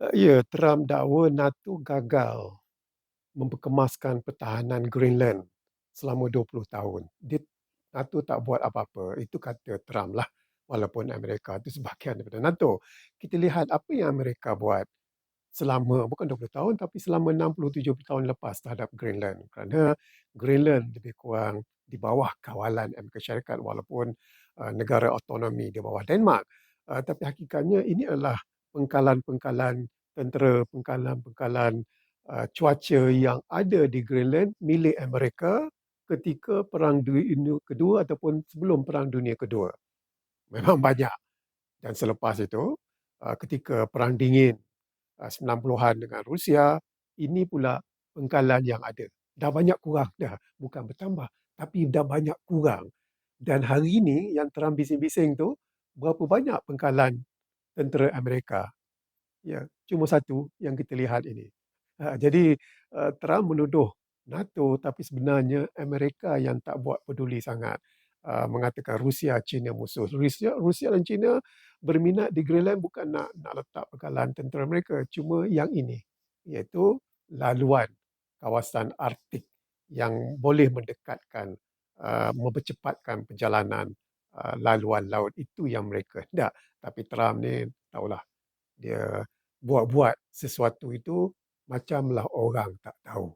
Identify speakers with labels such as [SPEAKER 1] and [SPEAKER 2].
[SPEAKER 1] Ya, Trump dakwa NATO gagal memperkemaskan pertahanan Greenland selama 20 tahun. NATO tak buat apa-apa. Itu kata Trump lah. Walaupun Amerika itu sebahagian daripada NATO. Kita lihat apa yang Amerika buat selama bukan 20 tahun tapi selama 60-70 tahun lepas terhadap Greenland. Kerana Greenland lebih kurang di bawah kawalan Amerika Syarikat walaupun negara autonomi di bawah Denmark. Tapi hakikatnya ini adalah pengkalan-pengkalan tentera, pengkalan-pengkalan cuaca yang ada di Greenland milik Amerika ketika Perang Dunia Kedua ataupun sebelum Perang Dunia Kedua. Memang banyak. Dan selepas itu, ketika Perang Dingin 90-an dengan Rusia, ini pula pengkalan yang ada. Dah banyak kurang dah, bukan bertambah, tapi dah banyak kurang. Dan hari ini yang Trump bising-bising tu, berapa banyak pengkalan tentera Amerika? Ya, cuma satu yang kita lihat ini. Jadi Trump menuduh NATO, tapi sebenarnya Amerika yang tak buat peduli sangat. Mengatakan Rusia, China musuh. Rusia dan China berminat di Greenland bukan nak letak pengkalan tentera mereka, cuma yang ini, iaitu laluan kawasan Arktik yang boleh mendekatkan, mempercepatkan perjalanan laluan laut. Itu yang mereka hendak. Tapi Trump ni, tahulah, dia buat-buat sesuatu itu macamlah orang tak tahu.